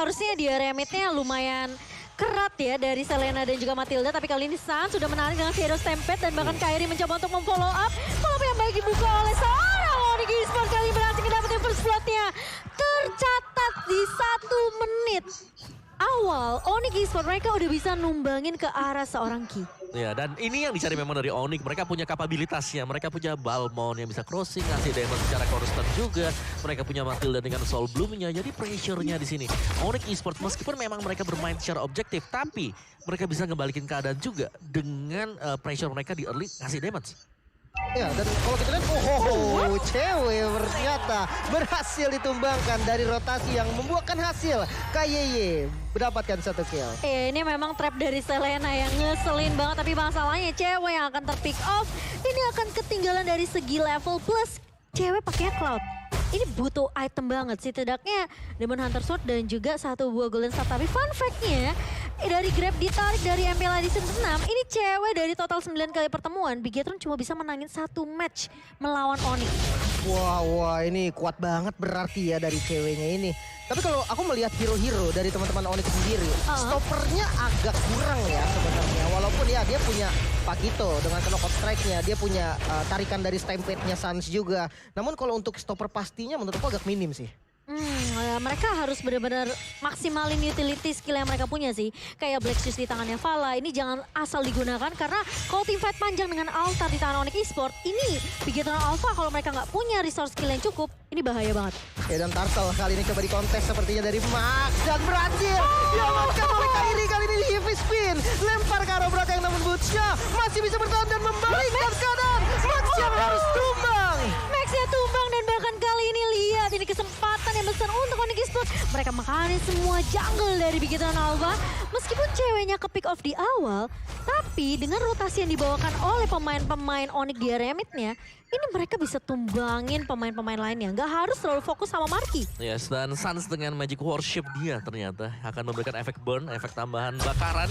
harusnya di area mid-nya lumayan kerat ya dari Selena dan juga Matilda. Tapi kali ini Sun sudah menarik dengan Shadow Stampede dan bahkan Kairi mencoba untuk memfollow up. Follow up yang baik dibuka oleh seorang Onyx Esports kali ini berhasil mendapatkan first blood-nya. Tercatat di 1 menit awal Onyx Esports mereka udah bisa numbangin ke arah seorang Ki. Ya, dan ini yang dicari memang dari Onyx. Mereka punya kapabilitasnya. Mereka punya Balmond yang bisa crossing, ngasih damage secara konstan juga. Mereka punya Matilda dengan Soul Bloom-nya. Jadi pressure-nya di sini. Onyx Esports meskipun memang mereka bermain secara objektif, tapi mereka bisa ngebalikin keadaan juga dengan pressure mereka di early ngasih damage. Ya, dan kalau kita lihat, cewek ternyata berhasil ditumbangkan dari rotasi yang membuahkan hasil. KYY mendapatkan 1 kill. Ini memang trap dari Selena yang ngeselin banget. Tapi masalahnya cewek yang akan terpick off ini akan ketinggalan dari segi level plus cewek pakai Cloud. Ini butuh item banget sih, setidaknya Demon Hunter Sword dan juga 1 buah Golden Staff. Tapi fun fact-nya, dari Grab ditarik dari MPL di season 6, ini cewek dari total 9 kali pertemuan, Bigetron cuma bisa menangin 1 match melawan Onyx. Wah, ini kuat banget berarti ya dari ceweknya ini. Tapi kalau aku melihat hero-hero dari teman-teman Onyx sendiri, stoppernya agak kurang ya sebenarnya. Walaupun ya dia punya Pakito dengan knockout strike-nya, dia punya tarikan dari Stampede-nya Suns juga. Namun kalau untuk stopper pastinya menurut aku agak minim sih. Mereka harus benar-benar maksimalin utility skill yang mereka punya sih. Kayak Black Shoes di tangannya Vala, ini jangan asal digunakan karena kalau team fight panjang dengan Altar di tangan Onyx Esports, ini Bigetron Alpha kalau mereka nggak punya resource skill yang cukup, ini bahaya banget. Ya, dan Turtle kali ini coba dikontes sepertinya dari Max dan berhasil diamankan oleh Kairi. Kali ini di heavy spin, lempar ke arah belakang namun Boots-nya masih bisa bertahan dan membalikkan keadaan. Max yang harus tumbang. Max-nya tumbang dan bahkan kali ini lihat ini kesempatan yang besar untuk Onyx Esports. Mereka makanin semua jungle dari Bigetron Alpha. Meskipun ceweknya ke pick off di awal, tapi dengan rotasi yang dibawakan oleh pemain-pemain Onyx di area mid-nya, ini mereka bisa tumbangin pemain-pemain lainnya. Nggak harus terlalu fokus sama Marky. Yes, dan Suns dengan Magic Worship dia ternyata akan memberikan efek burn, efek tambahan bakaran.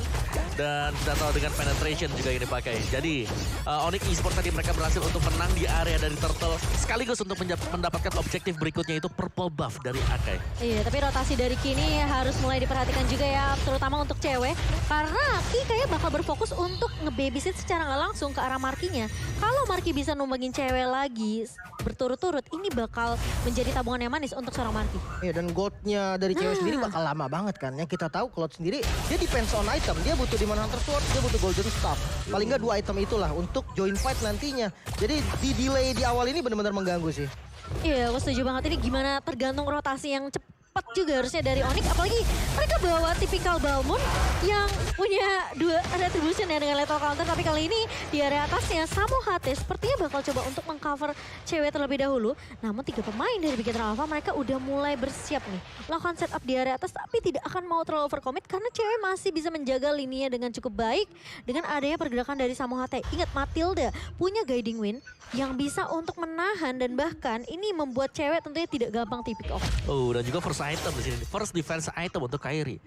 Dan kita tahu dengan penetration juga yang dipakai. Jadi Onyx Esports tadi mereka berhasil untuk menang di area dari Turtle. Sekaligus untuk mendapatkan objektif berikutnya itu purple buff dari Akai. Iya, tapi rotasi dari Kini harus mulai diperhatikan juga ya. Terutama untuk cewek. Karena Ki kayaknya bakal berfokus untuk nge-babysit secara nggak langsung ke arah Marky-nya. Kalau Marky bisa numbangin cewek lagi berturut-turut, ini bakal menjadi tabungan yang manis untuk seorang Marky. Ya, dan goldnya dari cewek sendiri bakal lama banget kan. Yang kita tahu Cloud sendiri dia depends on item. Dia butuh Demon Hunter Sword, dia butuh Golden Staff. Paling nggak 2 item itulah untuk join fight nantinya. Jadi di delay di awal ini benar-benar mengganggu sih. Iya, aku setuju banget. Ini gimana tergantung rotasi yang cepat juga harusnya dari Onyx. Apalagi mereka bawa tipikal Balmond yang punya 2 retribution ya dengan lethal counter. Tapi kali ini di area atasnya Samo HT sepertinya bakal coba untuk mengcover cewek terlebih dahulu. Namun 3 pemain dari Bigetron Alpha mereka udah mulai bersiap nih. Lakukan setup di area atas tapi tidak akan mau terlalu overcommit karena cewek masih bisa menjaga lininya dengan cukup baik. Dengan adanya pergerakan dari Samo HT. Ingat Matilda punya guiding wind yang bisa untuk menahan dan bahkan ini membuat cewek tentunya tidak gampang tipik off. Oh, dan juga first item di sini. First defense item untuk Kairi.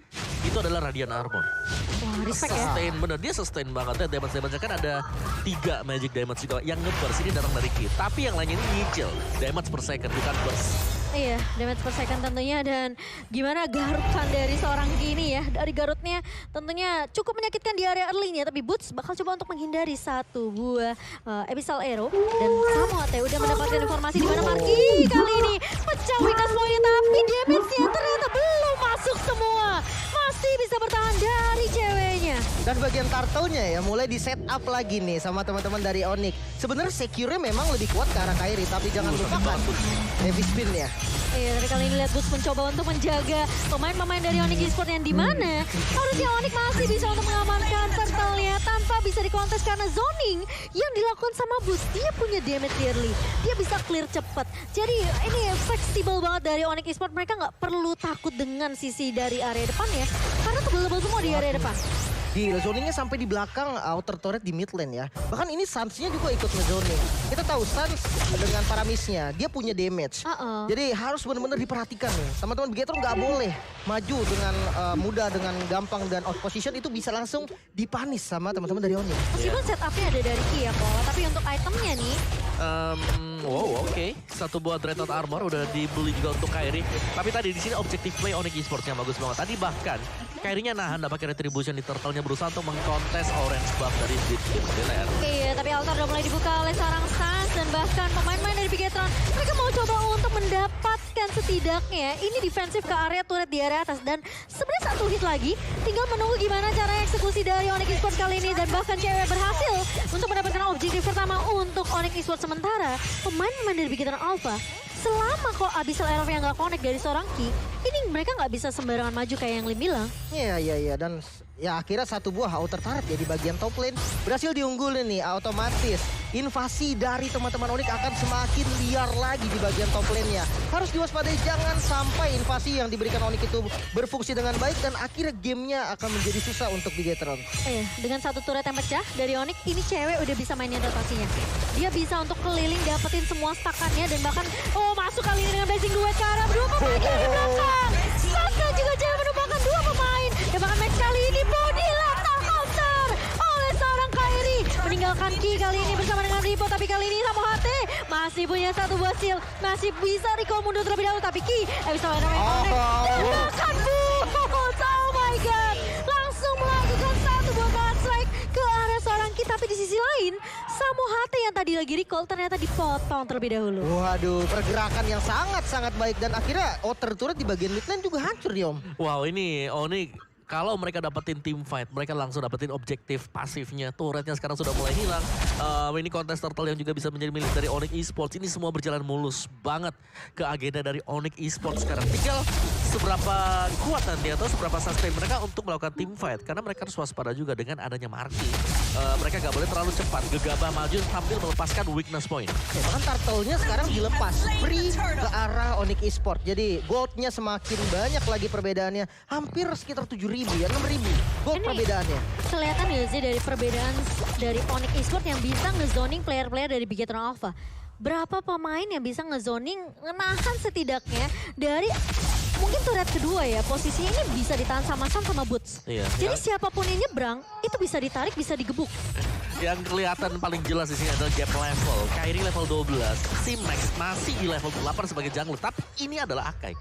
Itu adalah Radiant Armor. Wah, respect ya. Sustain, bener. Dia sustain banget ya. Damage-damage kan ada 3 magic damage juga. Yang nge-burst ini datang dari Ki. Tapi yang lainnya ini nyicil. Damage per second, bukan burst. Iya, damage per second tentunya. Dan gimana garutan dari seorang Kini ya. Dari garutnya tentunya cukup menyakitkan di area early-nya. Tapi Boots bakal coba untuk menghindari 1 buah Abyssal Arrow. Dan Samo HT udah mendapatkan informasi di mana Marky kali ini pecah weakness point. Tapi damage-nya ternyata belum masuk semua. Masih bisa bertahan dari ceweknya. Dan bagian Turtle-nya ya mulai di set up lagi nih sama teman-teman dari Onyx. Sebenarnya secure-nya memang lebih kuat ke arah Kairi, tapi jangan lupakan heavy spin ya. Iya, dari kali ini lihat Boots mencoba untuk menjaga pemain-pemain dari Onyx Esports yang di mana harusnya Onyx masih bisa untuk mengamankan Turtle-nya tanpa bisa dikontes karena zoning yang dilakukan sama Boots. Dia punya damage early, dia bisa clear cepat. Jadi ini fleksibel banget dari Onyx Esports. Mereka nggak perlu takut dengan sisi dari area depan ya, karena tebel-tebel semua di area depan. Gila, zoningnya sampai di belakang outer turret di mid lane ya. Bahkan ini Suns-nya juga ikut nge-zoning. Kita tahu Suns dengan Paramisnya, dia punya damage. Jadi harus benar-benar diperhatikan nih. Teman-teman Bigetron nggak boleh maju dengan mudah, dengan gampang dan out position itu bisa langsung dipanis sama teman-teman dari Onyx. Meskipun setupnya ada dari Ki ya kok, tapi untuk itemnya nih Wow, oke. Satu buah Dreadnought Armor udah dibeli juga untuk Kairi. Tapi tadi di sini objektif play Onyx Esports yang bagus banget. Tadi bahkan Kairinya nahan dapat retribution di turtle-nya, berusaha untuk mengkontes orange buff dari Deep Dealer. Iya, tapi altar udah mulai dibuka oleh seorang Sans dan bahkan pemain-pemain dari Bigetron. Mereka mau coba untuk mendapatkan setidaknya ini defensif ke area turret di area atas. Dan sebenarnya satu hit lagi, tinggal menunggu gimana cara eksekusi dari Onyx Esports kali ini. Dan bahkan cewek berhasil untuk mendapatkan objektif pertama untuk Onyx Esports. Sementara pemain-pemain dari Bigetron Alpha, selama kok Abyssal Aerof yang gak connect dari seorang Ki, ini mereka gak bisa sembarangan maju kayak yang Lim bilang. Iya. Dan ya akhirnya satu buah outer turret ya di bagian top lane berhasil diunggulin nih. Otomatis invasi dari teman-teman Onyx akan semakin liar lagi di bagian top lane-nya. Harus diwaspadai, jangan sampai invasi yang diberikan Onyx itu berfungsi dengan baik dan akhirnya gamenya akan menjadi susah untuk Bigetron. Dengan satu turret yang pecah dari Onyx, ini cewek udah bisa mainin rotasinya. Dia bisa untuk keliling dapetin semua stakannya dan bahkan masuk kali ini dengan blazing duet ke arah dua pemain dari belakang. Sasa juga cewek menumpahkan dua pemain. Dan bahkan match kali ini body lethal counter oleh seorang Kairi. Meninggalkan Ki kali ini bersama dengan Ripo, tapi kali ini Samo Hate masih punya satu buah shield. Masih bisa recall mundur terlebih dahulu, tapi Ki bisa main connect. Dan bahkan boots, oh my god. Langsung melakukan satu buah blast strike ke arah seorang Ki. Tapi di sisi lain, Samo Hate yang tadi lagi recall ternyata dipotong terlebih dahulu. Waduh, pergerakan yang sangat-sangat baik dan akhirnya outer turret di bagian mid lane juga hancur, Yom. Wow, ini Onyx kalau mereka dapetin team fight, mereka langsung dapetin objektif pasifnya. Turretnya sekarang sudah mulai hilang. Ini kontes turtle yang juga bisa menjadi milik dari Onyx Esports. Ini semua berjalan mulus banget ke agenda dari Onyx Esports sekarang. Tinggal seberapa kuat nanti atau seberapa sustain mereka untuk melakukan team fight. Karena mereka harus waspada juga dengan adanya Marky. Mereka gak boleh terlalu cepat, gegabah maju sambil melepaskan weakness point. Bahkan turtle-nya sekarang dilepas free ke arah Onyx Esports. Jadi goldnya semakin banyak lagi perbedaannya. Hampir sekitar 7.000 ya, 6.000 gold perbedaannya. Kelihatan ya sih dari perbedaan dari Onyx Esports yang bisa ngezoning player-player dari Bigetron Alpha. Berapa pemain yang bisa ngezoning, ngenahan setidaknya dari mungkin turret kedua ya, posisinya ini bisa ditahan sama Boots. Iya. Jadi siapapun yang nyebrang, itu bisa ditarik, bisa digebuk. Yang kelihatan paling jelas di sini adalah gap level. Kairi level 12, si Max masih di level 8 sebagai jungler. Tapi ini adalah Akai.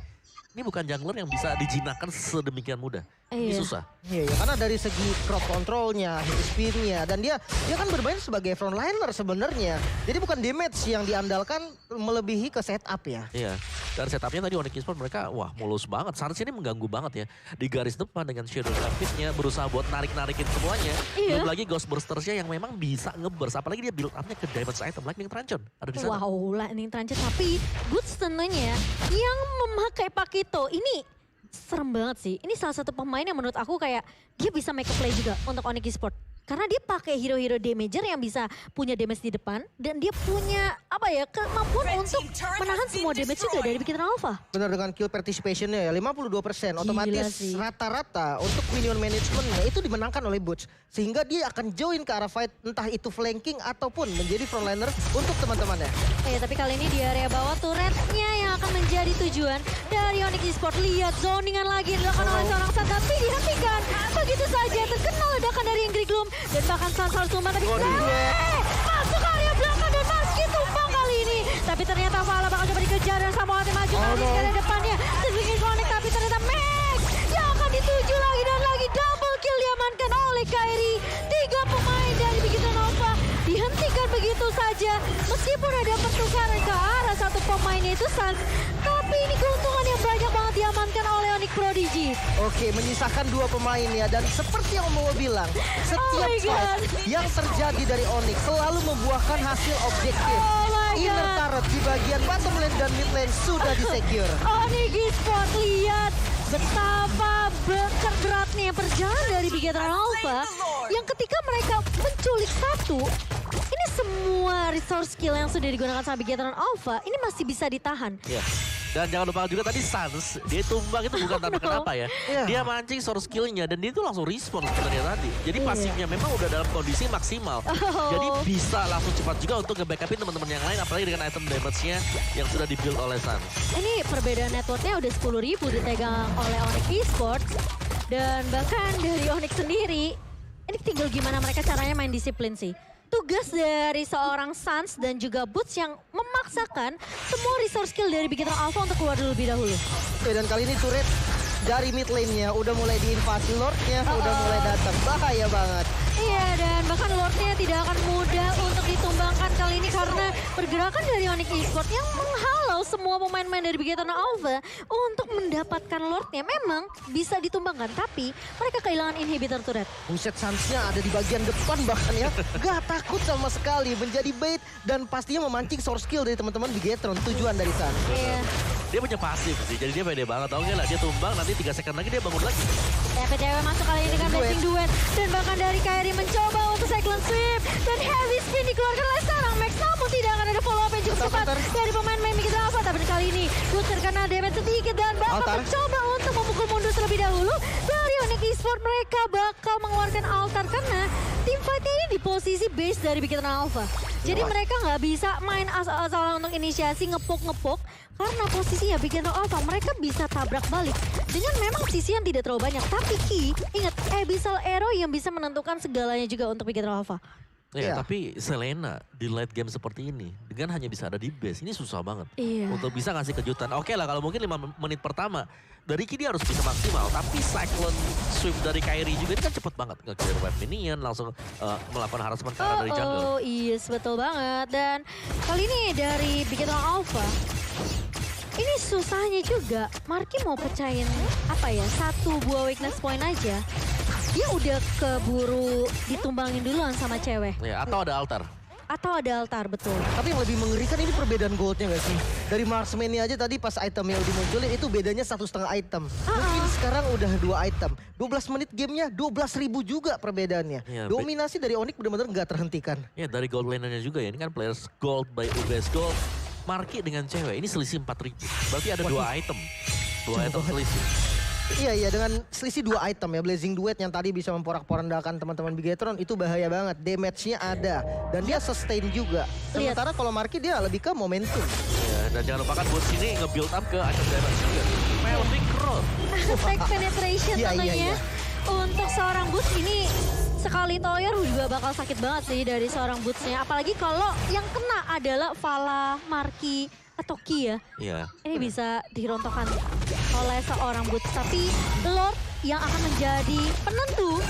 Ini bukan jungler yang bisa dijinakkan sedemikian mudah. Ini susah. Iya, karena dari segi crowd controlnya, hit speednya, dan dia kan bermain sebagai frontliner sebenarnya. Jadi bukan damage yang diandalkan, melebihi ke setup ya. Iya, dan setupnya tadi Onyx Esports mereka mulus banget. Sans ini mengganggu banget ya. Di garis depan dengan Shadow Rapid-nya berusaha buat narik-narikin semuanya. Belum lagi Ghost Bursters-nya yang memang bisa nge-burst. Apalagi dia build up-nya ke damage item. Lightning Truncheon ada di sana. Wow, Lightning Truncheon. Tapi Boots tentunya yang memakai Pakito ini serem banget sih. Ini salah satu pemain yang menurut aku kayak dia bisa make a play juga untuk Onyx Esports. Karena dia pakai hero-hero damager yang bisa punya damage di depan. Dan dia punya kemampuan untuk menahan semua damage juga dari Bigetron Alpha. Benar, dengan kill participation-nya ya 52%. Otomatis rata-rata untuk minion management-nya itu dimenangkan oleh Boots. Sehingga dia akan join ke arah fight, entah itu flanking ataupun menjadi frontliner untuk teman-temannya. Tapi kali ini di area bawah turretnya yang akan menjadi tujuan dari Onyx Esports. Lihat zoningan lagi dilakukan oleh seorang San, tapi dihentikan begitu saja. Terkena ledakan dari Ingrid Gloom. Dan bahkan Sans harus tumbang, tapi masuk ke area belakang dan Maski tumbang kali ini. Tapi ternyata Vala bakal coba dikejar dan Samo Hate maju lagi ke area depannya. Sedikit connect, tapi ternyata Max yang akan dituju lagi dan lagi double kill diamankan oleh Kairi. 3 pemain dari Bigetron Alpha dihentikan begitu saja. Meskipun ada pertukaran ke arah satu pemainnya itu Sans, tapi ini keuntungan yang banyak banget diamankan oleh Onyx Prodigy. Oke, menyisakan 2 pemain ya, dan seperti yang mau bilang, setiap fight yang terjadi dari Onyx selalu membuahkan hasil objektif. Inner turret di bagian bottom lane dan mid lane sudah disecure. Onyx Esports, lihat betapa beratnya perjalanan dari Bigetron Alpha yang ketika mereka menculik satu, ini semua resource skill yang sudah digunakan sama Bigetron Alpha ini masih bisa ditahan. Iya. Dan jangan lupa juga tadi Sans, dia tumbang itu bukan tanpa kenapa ya. Dia mancing source skillnya dan dia itu langsung respon sebenarnya tadi. Jadi pasifnya memang udah dalam kondisi maksimal. Jadi bisa langsung cepat juga untuk nge-backupin teman-teman yang lain, apalagi dengan item damage-nya yang sudah di-build oleh Sans. Ini perbedaan networknya udah 10.000 dipegang oleh Onyx Esports. Dan bahkan dari Onyx sendiri, ini tinggal gimana mereka caranya main disiplin sih. tugas dari seorang Suns dan juga Boots yang memaksakan semua resource skill dari Bigetron Alpha untuk keluar dulu lebih dahulu. Dan kali ini turret dari mid lane-nya udah mulai diinvasi, Lord-nya udah mulai datang. Bahaya banget. Iya, dan bahkan Lord-nya tidak akan mudah untuk ditumbangkan kali ini karena pergerakan dari Onyx Esports yang menghalau semua pemain-pemain dari Bigetron Alpha untuk mendapatkan Lord-nya. Memang bisa ditumbangkan, tapi mereka kehilangan inhibitor turret. Buset, Suns-nya ada di bagian depan bahkan ya. Gak takut sama sekali menjadi bait dan pastinya memancing source skill dari teman-teman Bigetron. Tujuan dari Suns. Iya. Dia punya pasif sih, jadi dia pede banget. Oke lah, dia tumbang, nanti 3 second lagi dia bangun lagi. Ya, PCW masuk kali ini dengan blessing duet. Dan bahkan dari Kairi mencoba untuk cyclone sweep. Dan heavy spin dikeluarkan oleh seorang Max. Namun tidak akan ada follow up yang cukup cepat dari pemain-pemain Bigetron Alpha. Tapi kali ini Boots terkena damage sedikit dan bakal mencoba untuk memukul mundur terlebih dahulu. Dari Onyx Esports mereka bakal mengeluarkan altar karena tim fight ini di posisi base dari Bigetron Alpha. Jadi mereka nggak bisa main asal-asalan untuk inisiasi ngepok-ngepok. Karena posisinya Bigetron Alpha mereka bisa tabrak balik. Dengan memang sisi yang tidak terlalu banyak. Tapi Ki, ingat Abyssal Arrow yang bisa menentukan segalanya juga untuk Bigetron Alpha. Ya, Iya. tapi Selena di late game seperti ini dengan hanya bisa ada di base, ini susah banget. Iya. Untuk bisa ngasih kejutan. Oke lah kalau mungkin 5 menit pertama dari Ki dia harus bisa maksimal. Tapi cyclone sweep dari Kairi juga ini kan cepet banget. Nge-clear wave minion, langsung melakukan harassment ke arah dari jungle. Oh yes, betul banget. Dan kali ini dari Bigetron Alpha, ini susahnya juga. Marky mau pecahin apa ya, 1 buah weakness point aja. Dia udah keburu ditumbangin duluan sama cewek. Ya, atau ada altar. Atau ada altar, betul. Tapi yang lebih mengerikan ini perbedaan goldnya gak sih? Dari marksman-nya aja tadi pas itemnya udah munculin itu bedanya 1,5 item. Mungkin sekarang udah 2 item. 12 menit gamenya 12.000 juga perbedaannya. Iya, Dominasi dari Onyx benar-benar gak terhentikan. Ya dari gold lanernya juga ya. Ini kan players gold by UBS Gold. Marky dengan cewek ini selisih 4.000. Berarti ada 2 item. 2 item selisih. Iya, dengan selisih 2 item ya. Blazing Duet yang tadi bisa memporak-porandakan teman-teman Bigetron itu bahaya banget. Damage-nya ada. Dan dia sustain juga. Sementara kalau Marky dia lebih ke momentum. Ya, dan jangan lupakan Boots ini nge-build up ke item damage juga. Melting Cross. Attack penetration Iya, tentunya. iya. Untuk seorang Boots ini sekali toyer juga bakal sakit banget sih dari seorang Boots-nya. Apalagi kalau yang kena adalah Vala, Marky, atau Ki ya. Iya. Ini bisa dirontokkan oleh seorang Boots. Tapi Lord yang akan menjadi penentu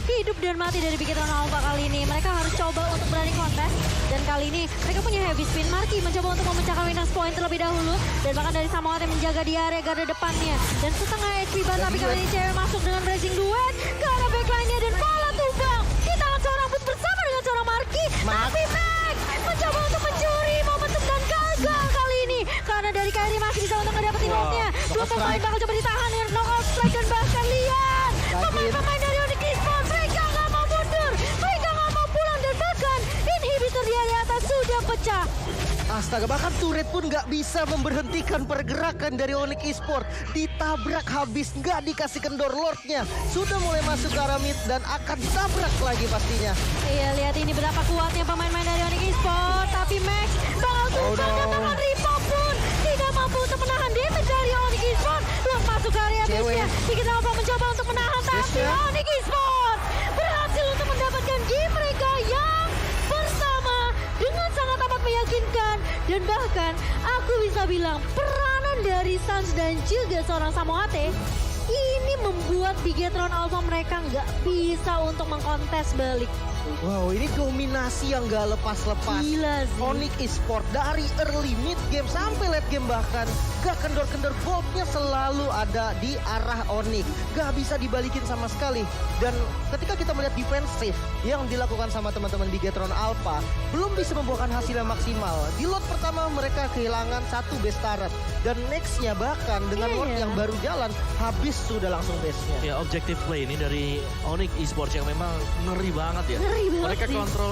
hidup dan mati dari Bigetron Alpha kali ini. Mereka harus coba untuk berani kontes. Dan kali ini mereka punya heavy spin. Marky mencoba untuk memecahkan winners point terlebih dahulu. Dan bahkan dari Samoate menjaga di area garda depannya. Dan setengah HP ban. Tapi kali ini cewek masuk dengan blazing duet ke arah backline-nya. Dan bola tumbang di tangan seorang Boots bersama dengan seorang Marky. Tapi Max mencoba untuk mencuri momentum dan gagal kali ini. Karena dari Kairi masih bisa untuk ngedapetin Lord-nya. 2 pemain bakal coba ditahan dengan knockout strike. Dan bahkan lihat pemain-pemain dari Onyx Esports mereka nggak mau mundur, mereka nggak mau pulang dan bahkan inhibitor di area atas sudah pecah. Astaga, bahkan turret pun nggak bisa memberhentikan pergerakan dari Onyx Esports. Ditabrak habis, nggak dikasih kendor Lord-nya. Sudah mulai masuk ke arah mid dan akan ditabrak lagi pastinya. Iya, lihat ini berapa kuatnya pemain-pemain dari Onyx Esports. Tapi Max bakal tumbang dan bahkan Ripo pun tidak mampu untuk menahan damage dari Onyx Esports. Belum masuk ke area base-nya. Bigetron Alpha mencoba untuk menahan, tapi Onyx Esports berhasil untuk mendapatkan game mereka yang bersama dengan sangat amat meyakinkan. Dan bahkan aku bisa bilang peranan dari Suns dan juga seorang Samoate ini membuat Bigetron Alpha mereka nggak bisa untuk mengkontes balik. Wow, ini dominasi yang gak lepas-lepas. Gila sih. Onyx Esports dari early mid game sampai late game bahkan gak kendor-kendor, goldnya selalu ada di arah Onyx. Gak bisa dibalikin sama sekali. Dan ketika kita melihat defensif yang dilakukan sama teman-teman Bigetron Alpha belum bisa membuahkan hasil yang maksimal. Di lot pertama mereka kehilangan 1 base turret. Dan nextnya bahkan dengan lot yang baru jalan habis sudah langsung base-nya. Ya objective play ini dari Onyx Esports yang memang ngeri banget ya. Ngeri banget Mereka sih. kontrolnya